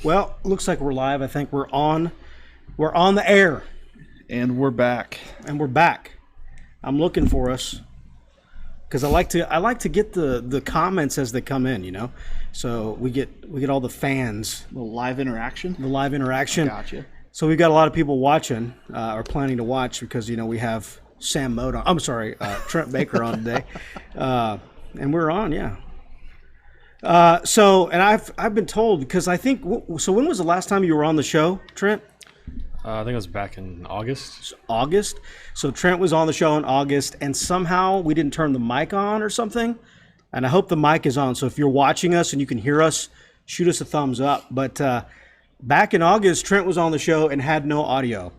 Well, looks like we're live. I think we're on the air. And we're back. I'm looking for us because I like to get the comments as they come in, you know. So we get all the fans. The live interaction. Gotcha. So we've got a lot of people watching or planning to watch because, you know, we have Sam Mode on. I'm sorry, Trent Baker on today. And we're on, yeah. So, and I've been told, because I think, so when was the last time you were on the show, Trent? I think it was back in August. August? So Trent was on the show in August, and somehow we didn't turn the mic on or something. And I hope the mic is on. So if you're watching us and you can hear us, shoot us a thumbs up. But back in August, Trent was on the show and had no audio.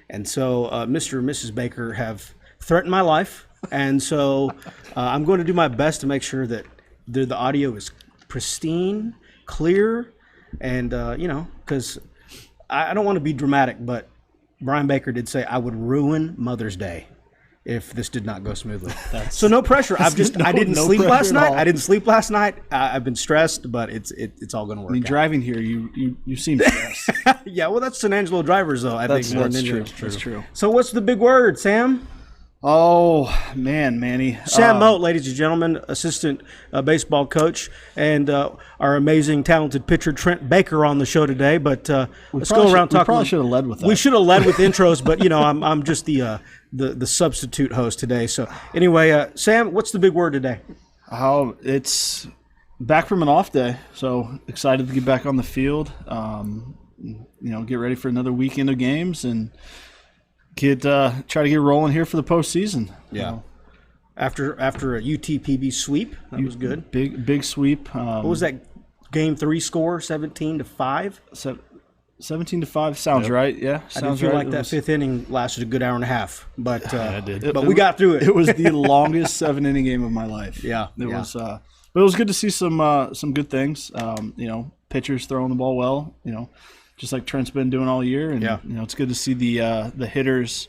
And so Mr. and Mrs. Baker have threatened my life. And so I'm going to do my best to make sure that the audio is pristine, clear, and, you know, because I don't want to be dramatic, but Brian Baker did say I would ruin Mother's Day if this did not go smoothly. So no pressure. I didn't sleep last night. I've been stressed, but it's all going to work. I mean, driving here, you seem stressed. Yeah, well, that's San Angelo drivers, though. That's true. So what's the big word, Sam? Oh, man, Manny. Sam Moat, ladies and gentlemen, assistant baseball coach, and our amazing, talented pitcher, Trent Baker, on the show today. But let's go around talking. We probably should have led with that. We should have led with intros, but, you know, I'm just the substitute host today. So anyway, Sam, what's the big word today? Oh, it's back from an off day, so excited to get back on the field. You know, get ready for another weekend of games and try to get rolling here for the postseason. Yeah. You know. After a UTPB sweep, that was good. Big sweep. What was that game 3 score? 17-5. 17-5 sounds right. Yeah, I did feel like that fifth inning lasted a good hour and a half, but it did. But we got through it. It was the longest 7-inning game of my life. Yeah, it was. But it was good to see some good things. You know, pitchers throwing the ball well. You know, just like Trent's been doing all year, and you know, it's good to see the hitters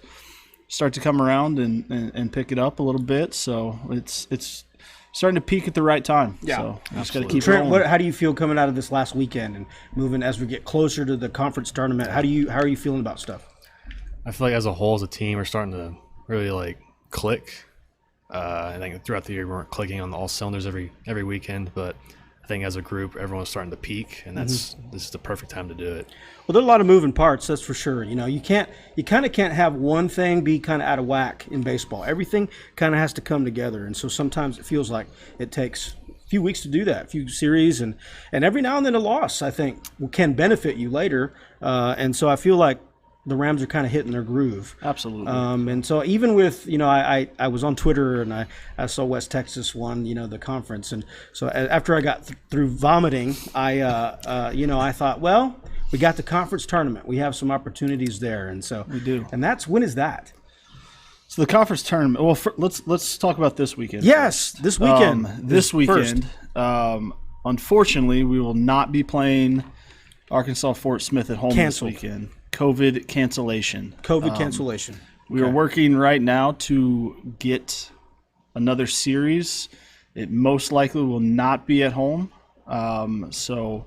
start to come around and pick it up a little bit. So it's starting to peak at the right time. Yeah, so just got to keep Trent, rolling. how do you feel coming out of this last weekend and moving as we get closer to the conference tournament? How are you feeling about stuff? I feel like as a whole, as a team, we're starting to really like click. I think throughout the year we weren't clicking on all cylinders every weekend, but I think as a group, everyone's starting to peak, and this is the perfect time to do it. Well, there are a lot of moving parts, that's for sure. You know, you kind of can't have one thing be kind of out of whack in baseball. Everything kind of has to come together, and so sometimes it feels like it takes a few weeks to do that, a few series, and every now and then a loss, I think, can benefit you later. And so I feel like the Rams are kind of hitting their groove. Absolutely. And so even with, you know, I was on Twitter and I saw West Texas won, you know, the conference. And so after I got through vomiting, you know, I thought, well, we got the conference tournament. We have some opportunities there. And so we do. And when is that? So the conference tournament. Well, let's talk about this weekend. Yes, first. this weekend. This weekend. Unfortunately, we will not be playing Arkansas Fort Smith at home this weekend. COVID cancellation. We are working right now to get another series. It most likely will not be at home. So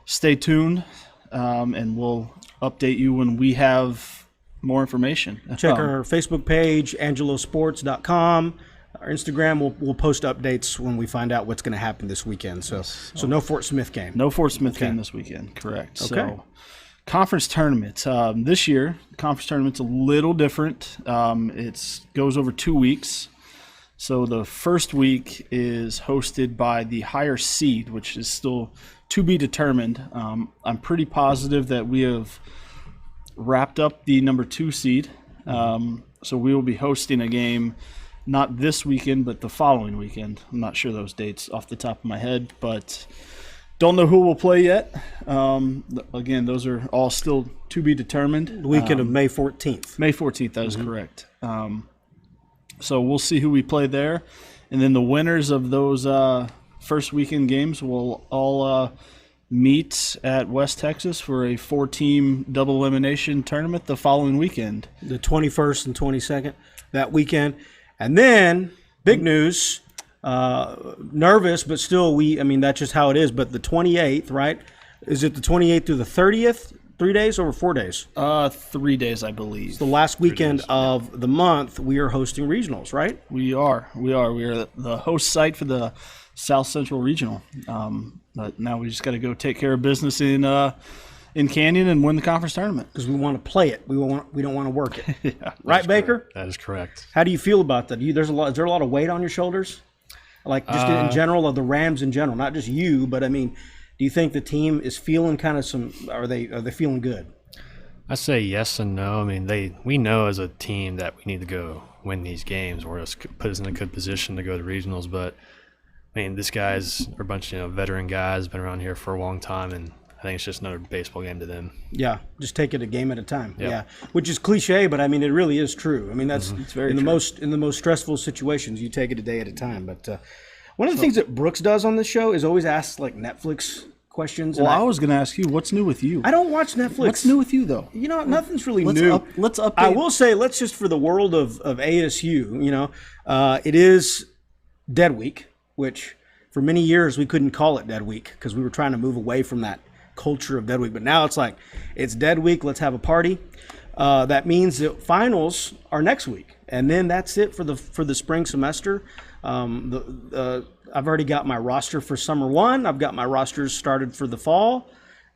stay tuned, and we'll update you when we have more information. Check our Facebook page, angelosports.com. Our Instagram, we'll post updates when we find out what's going to happen this weekend. So no Fort Smith game. No Fort Smith game this weekend, correct. Okay. So conference tournament. This year, the conference tournament's a little different. It goes over 2 weeks. So the first week is hosted by the higher seed, which is still to be determined. I'm pretty positive that we have wrapped up the number 2 seed. So we will be hosting a game not this weekend, but the following weekend. I'm not sure those dates off the top of my head, but don't know who will play yet. Again, those are all still to be determined. The weekend of May 14th. May 14th, that is correct. So we'll see who we play there. And then the winners of those first weekend games will all meet at West Texas for a 4-team double elimination tournament the following weekend. The 21st and 22nd, that weekend. And then, big news, nervous, but still that's just how it is. But the 28th, right? Is it the 28th through the 30th? 3 days or 4 days? 3 days, I believe. The last weekend of the month, we are hosting regionals, right? We are the host site for the South Central Regional. But now we just got to go take care of business in Canyon and win the conference tournament. Because we want to play it. We don't want to work it. Yeah. Right, Baker? That is correct. How do you feel about that? Is there a lot of weight on your shoulders? Like just in general, of the Rams in general, not just you, but I mean, do you think the team is feeling kind of are they feeling good? I say yes and no. I mean, we know as a team that we need to go win these games or else put us in a good position to go to regionals. But I mean, these guys are a bunch of veteran guys, been around here for a long time, and I think it's just another baseball game to them. Yeah, just take it a game at a time. Yep. Yeah, which is cliche, but I mean, it really is true. I mean, that's It's very in the true. most stressful situations, you take it a day at a time. But one of the things that Brooks does on this show is always ask like Netflix questions. Well, and I was going to ask you, what's new with you? I don't watch Netflix. What's new with you, though? You know, nothing's really Let's new. let's update. I will say, let's just for the world of ASU, it is Dead Week, which for many years we couldn't call it Dead Week because we were trying to move away from that culture of Dead Week. But now it's like, it's Dead Week, let's have a party. That means that finals are next week. And then that's it for the spring semester. I've already got my roster for summer one. I've got my rosters started for the fall.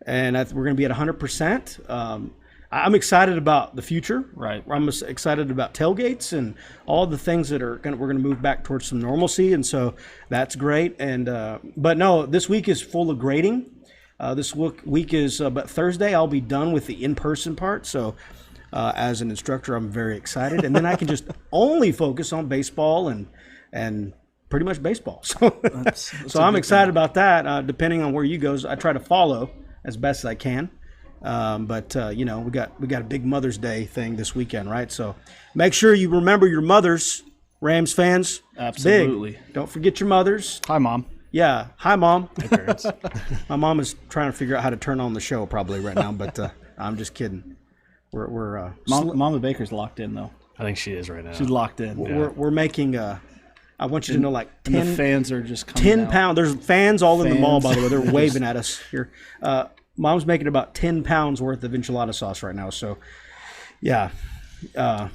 And we're going to be at 100%. I'm excited about the future. Right. I'm excited about tailgates and all the things that we're going to move back towards some normalcy, and so that's great. And but no, this week is full of grading. This week is but Thursday I'll be done with the in-person part. So as an instructor, I'm very excited, and then I can just only focus on baseball and pretty much baseball. So so I'm excited about that. Depending on where you goes, I try to follow as best as I can. But we got a big Mother's Day thing this weekend, right? So make sure you remember your mothers, Rams fans. Absolutely. Big. Don't forget your mothers. Hi, Mom. Yeah. Hi, Mom. Hey, parents. My mom is trying to figure out how to turn on the show probably right now, but I'm just kidding. We're Mama Baker's locked in, though. I think she is right now. She's locked in. we're making I want you to know, like And 10, the fans are just coming 10 out. pounds. There's fans all in the mall, by Fans. the way. They're waving at us here. Mom's making about 10 pounds worth of enchilada sauce right now. So, yeah,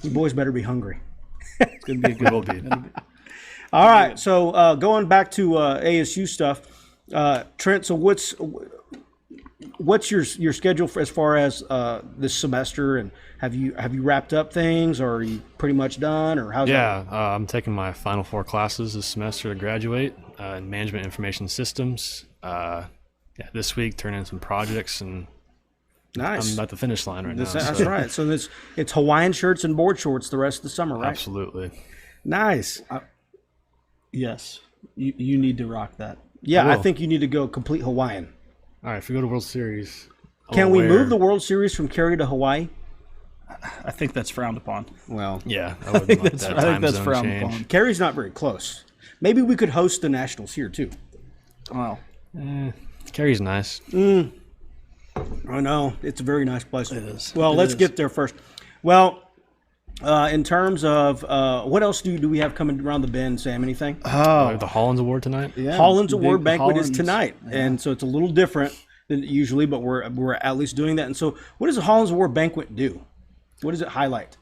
you boys better be hungry. It's going to be a good Will be. All right, so going back to ASU stuff, Trent. So what's your schedule for as far as this semester, and have you wrapped up things, or are you pretty much done, or how's that? Yeah, I'm taking my final 4 classes this semester to graduate in management information systems. This week turning in some projects, and Nice. I'm at the finish line right now. That's so- right. So it's Hawaiian shirts and board shorts the rest of the summer, right? Absolutely. Nice. Yes. You need to rock that. Yeah, I will. think you need to go complete Hawaiian. All right, if we go to World Series, Can we move the World Series from Cary to Hawaii? I think that's frowned upon. Well, Yeah, I wouldn't like that I think time that's zone frowned change. upon. Cary's not very close. Maybe we could host the Nationals here too. Wow. Cary's nice. I know, it's a very nice place. It is. Well, It let's is. get there first. Well, in terms of what else do we have coming around the bend, Sam? Anything? We have the Hollins Award tonight. Yeah, Hollins big Award Banquet is Hollins. tonight, and so it's a little different than usually, but we're at least doing that. And so, what does the Hollins Award Banquet do? What does it highlight?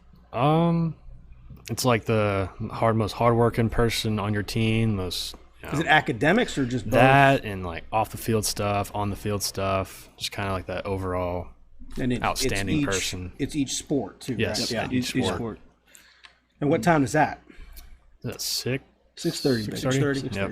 It's like the most hardworking person on your team, most Is it academics or just both? that and like off the field stuff, on the field stuff, just kind of like that overall. And outstanding it's person. It's each sport too. Yes, Right? yeah. Yeah. Each sport. And what time is that? Is that sick? 6:30. 6:30? 6:30. Yep.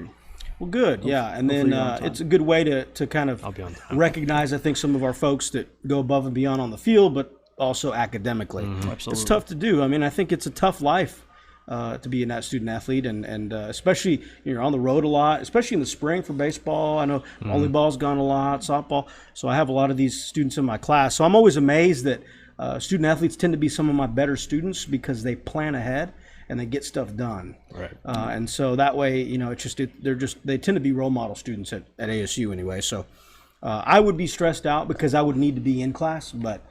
Well, good. Yeah, and then hopefully you're on time. it's a good way to kind of I'll be on time. recognize, I think, some of our folks that go above and beyond on the field, but also academically. It's Absolutely. tough to do. I mean, I think it's a tough life to be a student athlete, and especially you're on the road a lot, especially in the spring for baseball. I know volleyball's gone a lot, softball. So I have a lot of these students in my class. So I'm always amazed that student athletes tend to be some of my better students because they plan ahead and they get stuff done. Right. And so that way, they tend to be role model students at ASU anyway. So I would be stressed out because I would need to be in class, but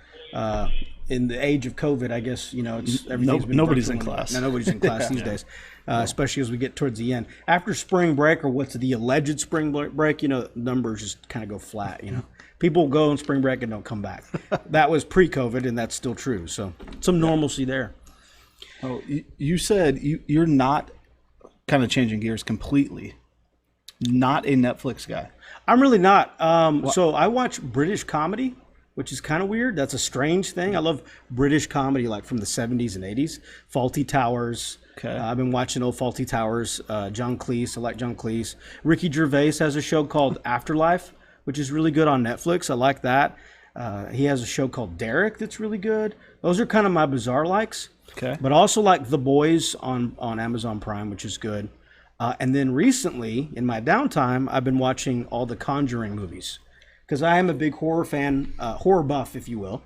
in the age of COVID, I guess, it's everything's been nobody's in virtual. class. No, nobody's in class these days, especially as we get towards the end. After spring break, or what's the alleged spring break, numbers just kind of go flat. People go on spring break and don't come back. That was pre-COVID, and that's still true. So some normalcy there. Oh, you said you're not, kind of changing gears completely, not a Netflix guy. I'm really not. So I watch British comedy, which is kind of weird. That's a strange thing. I love British comedy, like from the 70s and 80s. Fawlty Towers. Okay. I've been watching old Fawlty Towers. John Cleese. I like John Cleese. Ricky Gervais has a show called Afterlife, which is really good on Netflix. I like that. He has a show called Derek that's really good. Those are kind of my bizarre likes. Okay. But I also like The Boys on Amazon Prime, which is good. And then recently, in my downtime, I've been watching all the Conjuring movies because I am a big horror fan, horror buff, if you will.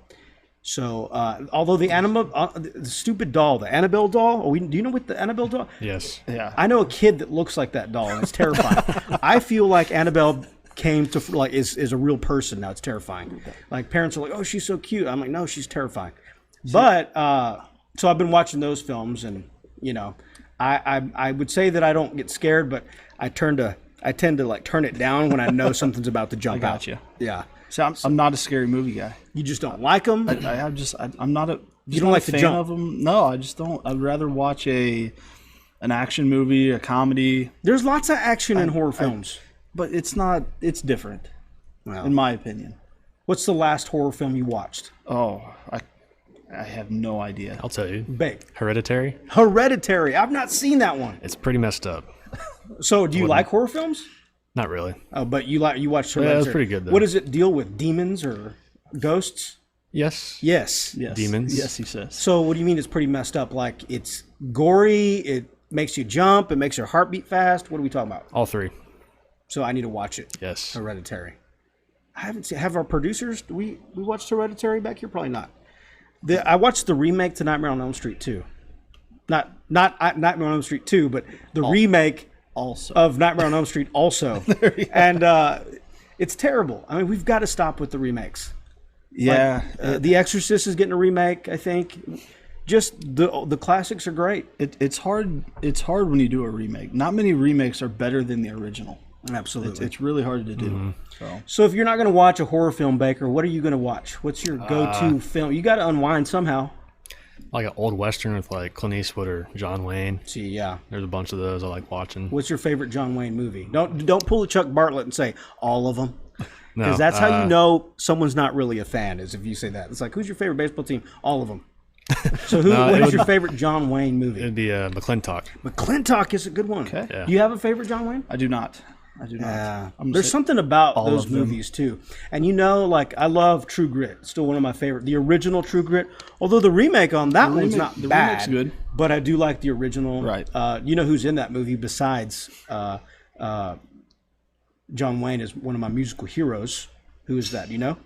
So, although the stupid doll, the Annabelle doll, do you know what the Annabelle doll? Yes. Yeah. I know a kid that looks like that doll, and it's terrifying. I feel like Annabelle came to is a real person now. It's terrifying. Like parents are like, "Oh, she's so cute." I'm like, "No, she's terrifying." But so I've been watching those films, and I would say that I don't get scared, but I tend to like turn it down when I know something's about to jump out. I got you. Yeah. So I'm not a scary movie guy. You just don't like them? I'm not a. You don't like a to fan jump? of them? No, I just don't. I'd rather watch an action movie, a comedy. There's lots of action in horror films. But it's not. It's different, Well, in my opinion. what's the last horror film you watched? Oh, I have no idea. I'll tell you. Babe. Hereditary. Hereditary. I've not seen that one. It's pretty messed up. So, do you like horror films? Not really. Oh, but you watched Yeah, Hereditary. it's pretty good, though. What does it deal with? Demons or ghosts? Yes. Yes. Yes. Demons? Yes, he says. So, what do you mean it's pretty messed up? Like it's gory. It makes you jump. It makes your heart beat fast. What are we talking about? All three. So I need to watch it. Yes. Hereditary. I haven't seen. Have our producers? We watched Hereditary back here? Probably not. I watched the remake to Nightmare on Elm Street 2. Not Nightmare on Elm Street 2, but the remake Also. of Nightmare on Elm Street also. And it's terrible. I mean, we've got to stop with the remakes. Yeah. The Exorcist is getting a remake, I think. Just the classics are great. It's hard. It's hard when you do a remake. Not many remakes are better than the original. Absolutely. It's really hard to do. Mm-hmm. So if you're not going to watch a horror film, Baker, what are you going to watch? What's your go-to film? You got to unwind somehow. Like an old Western with like Clint Eastwood or John Wayne. See, yeah. There's a bunch of those I like watching. What's your favorite John Wayne movie? Don't pull a Chuck Bartlett and say all of them. No, Because that's how you know someone's not really a fan, is if you say that. It's like, who's your favorite baseball team? All of them. So what is your favorite John Wayne movie? It'd be McClintock. McClintock is a good one. Okay. Yeah. Do you have a favorite John Wayne? I do not. There's something about all those of them. movies too. And like I love True Grit. Still one of my favorite. The original True Grit. Although the remake on that one's not the bad. remake's good. But I do like the original. Right. You know who's in that movie besides John Wayne is one of my musical heroes. Who is that? You know?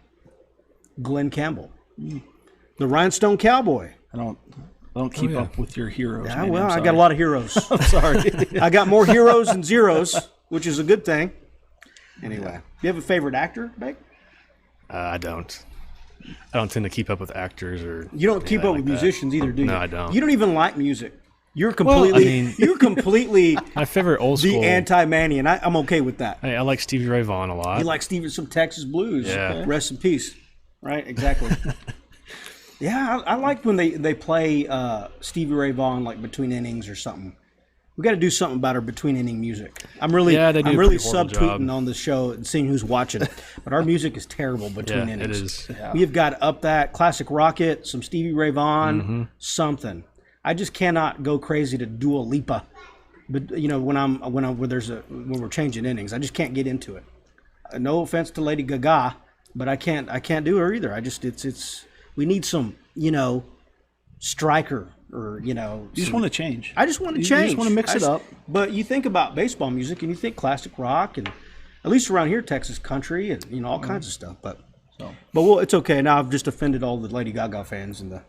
Glenn Campbell. The Rhinestone Cowboy. I don't keep up with your heroes. Yeah, man, well, I'm I got a sorry. lot of heroes. I'm sorry. I got more heroes than zeros, which is a good thing. Anyway, do you have a favorite actor, Beck? I don't. I don't tend to keep up with actors or. You don't keep up with musicians either, do you? No, I don't. You don't even like music. You're completely, you're completely My favorite old the school. anti-Manny, and I'm okay with that. I like Stevie Ray Vaughan a lot. You like some Texas blues. Yeah. Rest in peace. Right, exactly. Yeah, I like when they play Stevie Ray Vaughan like between innings or something. We got to do something about our between inning music. I'm really Yeah, they do I'm a really pretty horrible subtweeting job. on the show and seeing who's watching. But our music is terrible between Yeah, it innings. is. Yeah. We have got to up that classic rocket, some Stevie Ray Vaughan, Mm-hmm. something. I just cannot go crazy to Dua Lipa. But when we're changing innings, I just can't get into it. No offense to Lady Gaga, but I can't do her either. I just we need some striker or You just want to change. I just want to You change. just want to mix it up. But you think about baseball music and you think classic rock and at least around here Texas country and all kinds of stuff. But it's okay. Now I've just offended all the Lady Gaga fans and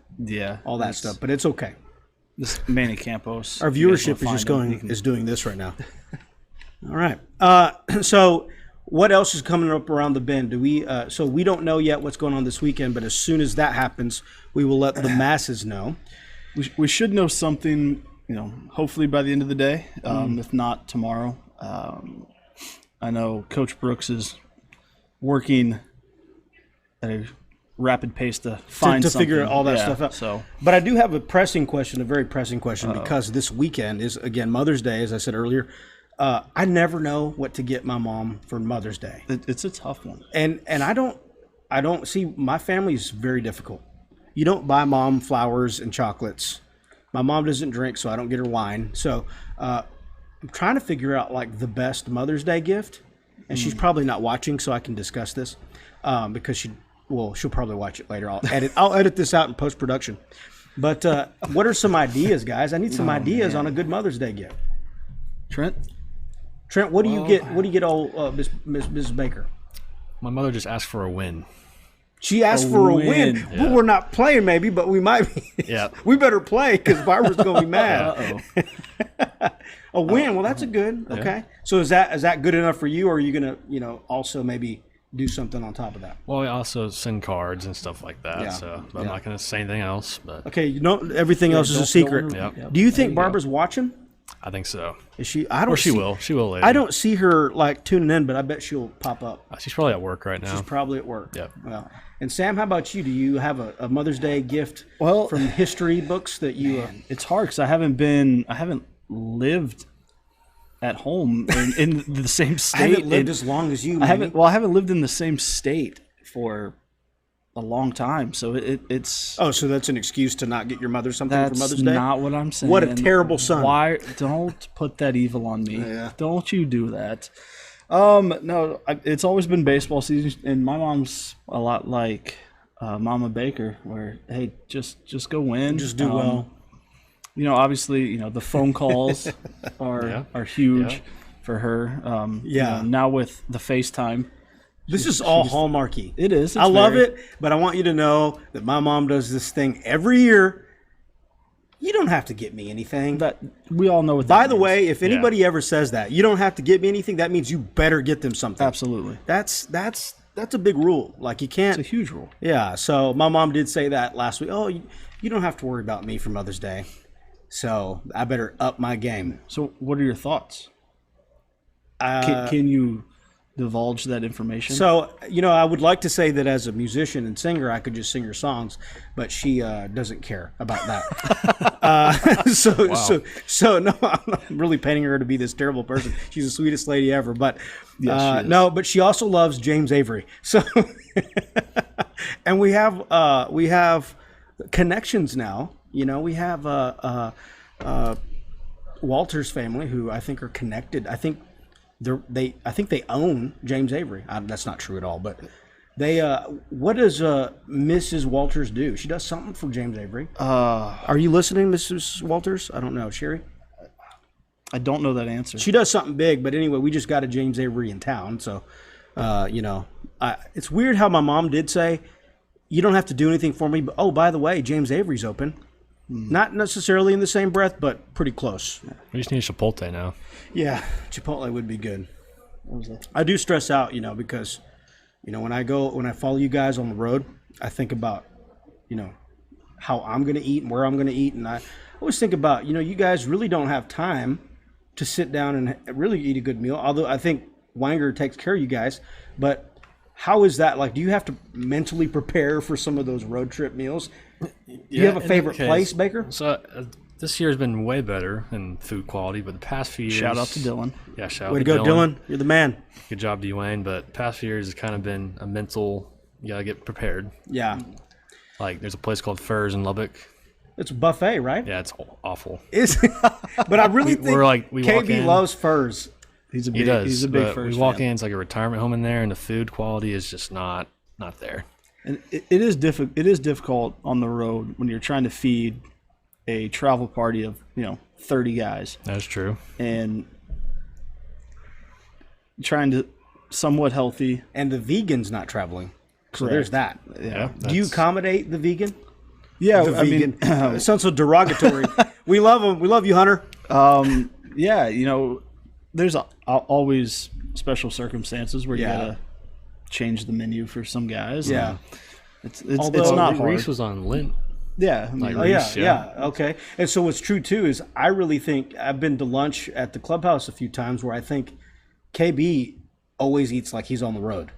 all that stuff. But it's okay. This Manny Campos. Our you guys viewership wanna is just find him, he can- is doing this right now. All right. So what else is coming up around the bend? Do we? So we don't know yet what's going on this weekend, but as soon as that happens, we will let the masses know. We should know something, hopefully by the end of the day, if not tomorrow. I know Coach Brooks is working at a rapid pace to find to something. figure all that stuff out. So, but I do have a very pressing question, because this weekend is, again, Mother's Day, as I said earlier. I never know what to get my mom for Mother's Day. it's a tough one. And I don't see, my family is very difficult. You don't buy mom flowers and chocolates. My mom doesn't drink, so I don't get her wine. So I'm trying to figure out like the best Mother's Day gift. And she's probably not watching, so I can discuss this, because she'll probably watch it later. I'll edit this out in post-production. But what are some ideas, guys? I need some ideas on a good Mother's Day gift. Trent, what do you get? What do you get, old Mrs. Baker? My mother just asked for a win. She asked for a win. Yeah. Well, we're not playing, maybe, but we might be. Yeah. We better play, because Barbara's going to be mad. A win. Well, that's a good. Okay. Yeah. So is that good enough for you, or are you going to, also maybe do something on top of that? Well, we also send cards and stuff like that. Yeah. So I'm not going to say anything else. But Okay. Everything else is a secret. Yep. Do you think Barbara's watching? I think so. Is she? I don't. Or she will. She will later. I don't see her like tuning in, but I bet she'll pop up. She's probably at work right now. She's probably at work. Yep. Well, and Sam, how about you? Do you have a Mother's Day gift from history books that you? It's hard because I haven't lived at home in the same state. I haven't lived as long as you. I haven't lived in the same state for a long time, so it's. Oh, so that's an excuse to not get your mother something for Mother's Day? That's not what I'm saying. What a terrible son! Why don't put that evil on me? Yeah. Don't you do that? No, it's always been baseball season, and my mom's a lot like Mama Baker, where hey, just go win, just do well. Obviously, the phone calls are huge for her. Now with the FaceTime. This is all Hallmarky. It is. I love it, but I want you to know that my mom does this thing every year. You don't have to get me anything. That we all know what that By the means. way, if anybody ever says that, you don't have to get me anything, that means you better get them something. Absolutely. That's a big rule. Like, you can't. It's a huge rule. Yeah, so my mom did say that last week. Oh, you don't have to worry about me for Mother's Day. So I better up my game. So what are your thoughts? Can you divulge that information? So, I would like to say that as a musician and singer, I could just sing her songs, but she doesn't care about that. So no, I'm really painting her to be this terrible person. She's the sweetest lady ever, but Yes, she is. no, but she also loves James Avery. So, and we have connections now. We have Walter's family, who I think are connected. I think they own James Avery. That's not true at all, but they. What does Mrs. Walters do? She does something for James Avery. Are you listening, Mrs. Walters? I don't know, Sherry. I don't know that answer. She does something big, but anyway, we just got a James Avery in town, so it's weird how my mom did say, "You don't have to do anything for me," but oh, by the way, James Avery's open. Not necessarily in the same breath, but pretty close. We just need Chipotle now. Yeah, Chipotle would be good. I do stress out, because, when I follow you guys on the road, I think about, how I'm going to eat and where I'm going to eat. And I always think about, you guys really don't have time to sit down and really eat a good meal. Although I think Wanger takes care of you guys. But how is that? Like, do you have to mentally prepare for some of those road trip meals? Do you have a favorite place, Baker? So this year's been way better in food quality, but the past few years... Shout out to Dylan. Yeah, shout Way out to to go, Dylan. You're the man. Good job, Dwayne. But the past few years has kind of been a mental... You got to get prepared. Yeah. Like, there's a place called Furs in Lubbock. It's a buffet, right? Yeah, it's awful. But I really think we walk KB in, loves furs. He's a He big. does. He's a big but first we walk fan. in, it's like a retirement home in there, and the food quality is just not there. And it is difficult. It is difficult on the road when you're trying to feed a travel party of 30 guys That's true. and trying to somewhat healthy. And the vegan's not traveling. So Correct. there's that. Yeah. Do you accommodate the vegan? Yeah, The I vegan. mean, It sounds so derogatory. We love them. We love you, Hunter. yeah, there's always special circumstances where you Yeah. gotta change the menu for some guys. Yeah. It's Although not hard. Reese was on Lint. Yeah. I mean, Oh yeah, Reese, yeah, okay. And so what's true too is I really think I've been to lunch at the clubhouse a few times where I think KB always eats like he's on the road.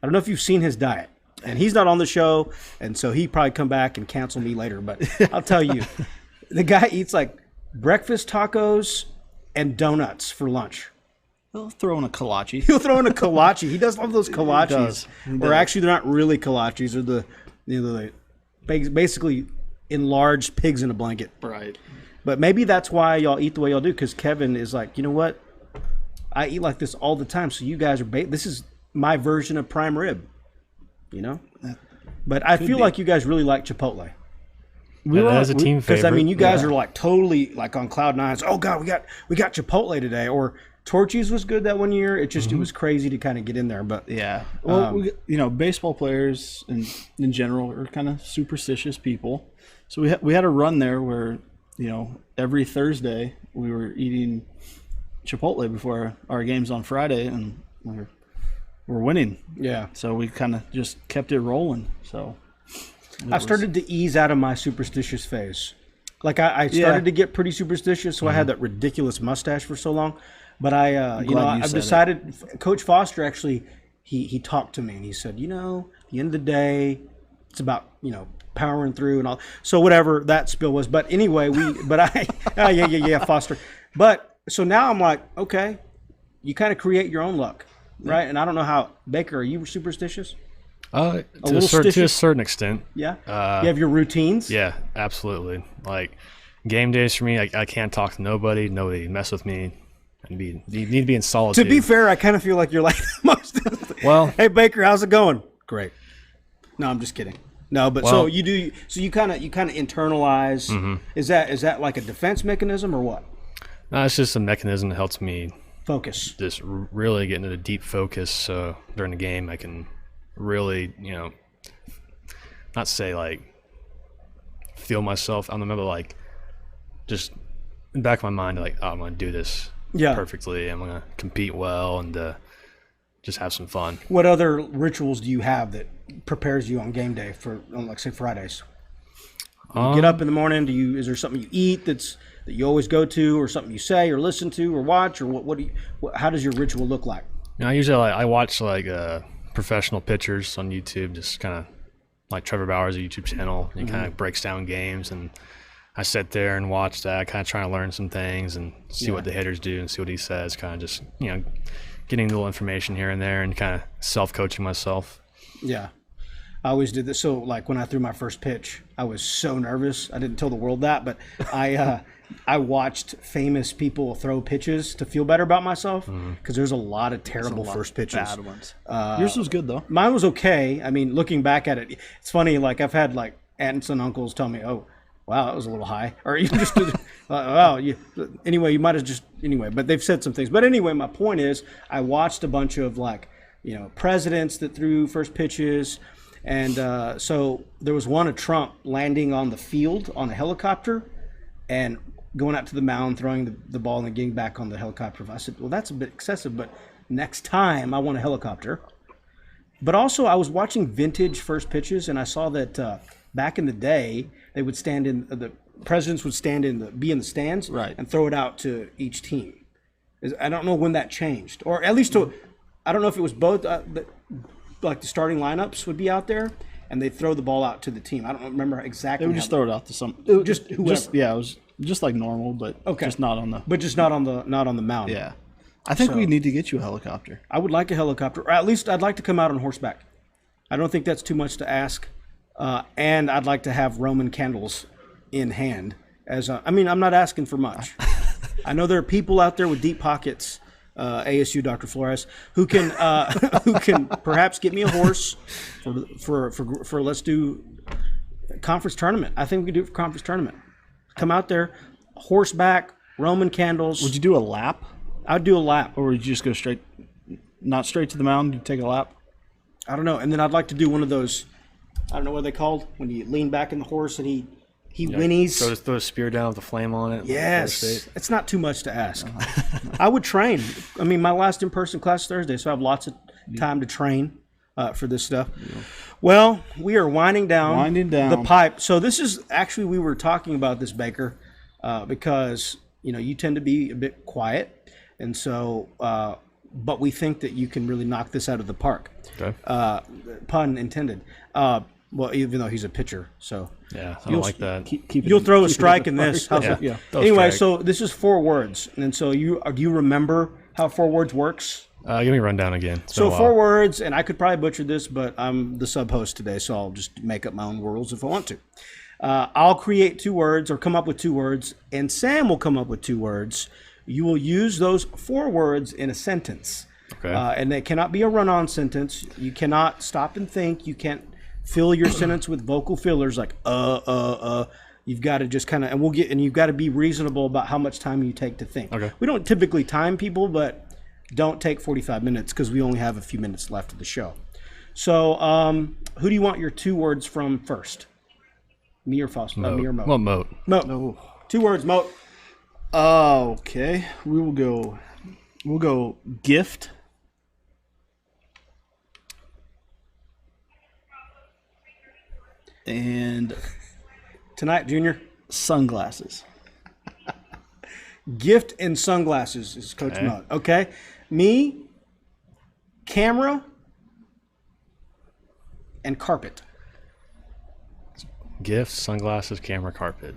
I don't know if you've seen his diet, and he's not on the show, and so he probably come back and cancel me later. But I'll tell you, the guy eats like breakfast tacos and donuts for lunch. They'll throw in a kolache. He'll throw in a kolache. He does love those kolaches. does. He Or does. actually, they're not really kolaches. They're the basically enlarged pigs in a blanket. Right. But maybe that's why y'all eat the way y'all do, because Kevin is like, you know what? I eat like this all the time, so you guys are this is my version of prime rib, you know? But I feel be. like you guys really like Chipotle. That is a team favorite. Because, I mean, you guys Yeah. are like totally like on cloud nine. Oh, God, we got Chipotle today. Or Torchy's was good that one year. It just, it was crazy to kind of get in there. But Yeah. Well, baseball players in general are kind of superstitious people. So we had a run there where, every Thursday we were eating Chipotle before our games on Friday, and we're winning. yeah. So we kind of just kept it rolling. So I started to ease out of my superstitious phase. Like I started to get pretty superstitious, so I had that ridiculous mustache for so long. But I've said decided. Coach Foster actually, he talked to me and he said, at the end of the day, it's about powering through and all. So whatever that spill was, but anyway, Foster. But so now I'm like, okay, you kind of create your own luck, right? And I don't know how Baker, are you superstitious? To little to a stitious? certain extent. Yeah. You have your routines. Yeah, absolutely. Like game days for me, I can't talk to nobody. Nobody mess with me. You need to be in solitude. To be fair, I kind of feel like you're like most. Well, Hey Baker, how's it going? Great. No, I'm just kidding. No, but so Well- you do. So you kind of internalize. Is that like a defense mechanism or what? no, it's just a mechanism that helps me Focus. just really get into a deep focus. So during the game, I can really, not say like feel myself. I remember like just in the back of my mind, like, oh, I'm going to do this Yeah. perfectly. I'm going to compete well and just have some fun. What other rituals do you have that prepares you on game day on like say Fridays? You get up in the morning. Is there something you eat that you always go to, or something you say or listen to or watch, or how does your ritual look like? I usually I watch like professional pitchers on YouTube, just kind of like Trevor Bauer's YouTube channel. He kind of breaks down games, and I sit there and watch that, kind of trying to learn some things and see what the hitters do and see what he says, kind of just getting a little information here and there and kind of self-coaching myself. Yeah. I always did this. So, like, when I threw my first pitch, I was so nervous. I didn't tell the world that, but I watched famous people throw pitches to feel better about myself, because there's a lot of terrible first pitches. Bad ones. Yours was good though. Mine was okay. I mean, looking back at it, it's funny. Like, I've had like aunts and uncles tell me, "Oh, wow, that was a little high," or you just, "Wow, anyway, you might have just anyway." But they've said some things. But anyway, my point is, I watched a bunch of like presidents that threw first pitches. And so there was one of Trump landing on the field on a helicopter and going out to the mound, throwing the ball, and then getting back on the helicopter. I said, well, that's a bit excessive, but next time I want a helicopter. But also I was watching vintage first pitches, and I saw that back in the day, they would stand in the presidents would be in the stands, Right, and throw it out to each team. I don't know when that changed, or at least I don't know if it was both. Like the starting lineups would be out there, and they'd throw the ball out to the team. I don't remember exactly. They would just throw it out to some. Just whoever. It was just like normal, but just not on the. But just not on the mound. Yeah, I think we need to get you a helicopter. I would like a helicopter, or at least I'd like to come out on horseback. I don't think that's too much to ask, and I'd like to have Roman candles in hand. I'm not asking for much. I know there are people out there with deep pockets. ASU Dr. Flores, who can perhaps get me a horse for let's do conference tournament. I think we could do it for conference tournament. Come out there, horseback, Roman candles. Would you do a lap, I'd do a lap. or would you just go not straight to the mound? You take a lap. I don't know. And then I'd like to do one of those. I don't know what they called when you lean back in the horse and he He whinnies. So just throw a spear down with a flame on it. Yes, it's not too much to ask. I would train. I mean, my last in-person class Thursday, so I have lots of time to train for this stuff. Yeah. Well, we are winding down the pipe. So this is actually, we were talking about this, Baker, because you tend to be a bit quiet, and so but we think that you can really knock this out of the park. Okay. Pun intended. Well, even though he's a pitcher, so yeah, I don't like that. You'll throw a strike in this. Yeah. Anyway, so this is 4 words, and so do you remember how 4 words works? Give me a rundown again. So 4 words, and I could probably butcher this, but I'm the sub-host today, so I'll just make up my own rules if I want to. I'll create 2 words or come up with 2 words, and Sam will come up with 2 words. You will use those 4 words in a sentence. Okay. And it cannot be a run-on sentence. You cannot stop and think. You can't fill your sentence with vocal fillers like You've got to just kind of, and you've got to be reasonable about how much time you take to think. Okay. We don't typically time people, but don't take 45 minutes because we only have a few minutes left of the show. So, who do you want your 2 words from first? Me or Foster? Me or Mo? Well, Moat. Moat. Oh. 2 words, Moat. Okay. We'll go gift. And Tonight, Junior. sunglasses. Gift and sunglasses is Coach Moat. Okay. Me, camera, and carpet. Gifts, sunglasses, camera, carpet.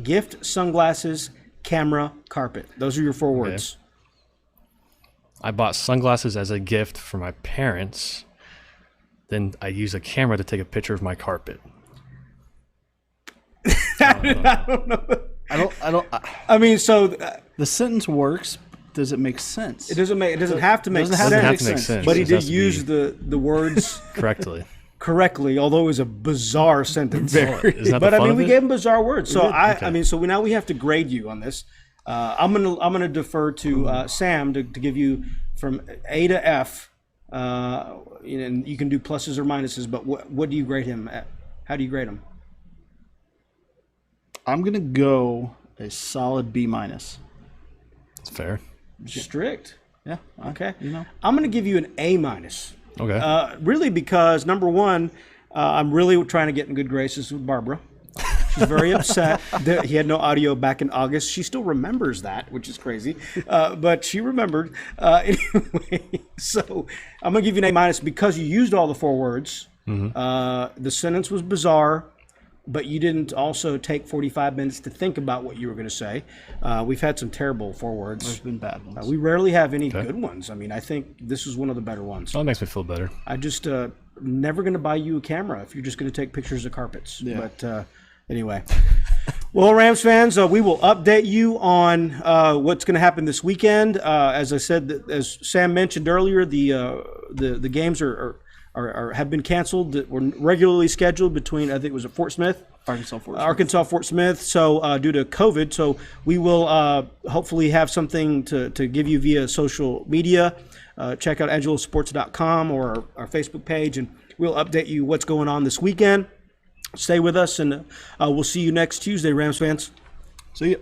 Gift, sunglasses, camera, carpet. Those are your 4 words. I bought sunglasses as a gift for my parents. Then I use a camera to take a picture of my carpet. I don't know. I mean, so The sentence works. Does it make sense? it doesn't have to make Doesn't sense. have to make sense. But he It did has to use be the words correctly. correctly, although it was a bizarre sentence. Isn't that But the I fun mean, of we it? gave him bizarre words. So Okay. so now we have to grade you on this. I'm gonna defer to Sam to give you from A to F. And you can do pluses or minuses. But what do you grade him at? How do you grade him? I'm gonna go a solid B-. It's fair. Strict. Yeah. Okay. You know. I'm gonna give you an A minus. Okay. Really, because number one, I'm really trying to get in good graces with Barbara. She's very upset that he had no audio back in August. She still remembers that, which is crazy, but she remembered. Anyway, so I'm going to give you an A minus because you used all the 4 words. The sentence was bizarre, but you didn't also take 45 minutes to think about what you were going to say. We've had some terrible 4 words. There's been bad ones. We rarely have any good ones. I mean, I think this is one of the better ones. Oh, that makes me feel better. I just never going to buy you a camera if you're just going to take pictures of carpets. Yeah. But anyway. Well, Rams fans, we will update you on what's going to happen this weekend. As I said, as Sam mentioned earlier, the games have been canceled that were regularly scheduled between, I think it was at Fort Smith. Arkansas Fort Smith. So due to COVID, so we will hopefully have something to give you via social media. Check out angelosports.com or our Facebook page, and we'll update you what's going on this weekend. Stay with us, and we'll see you next Tuesday, Rams fans. See ya.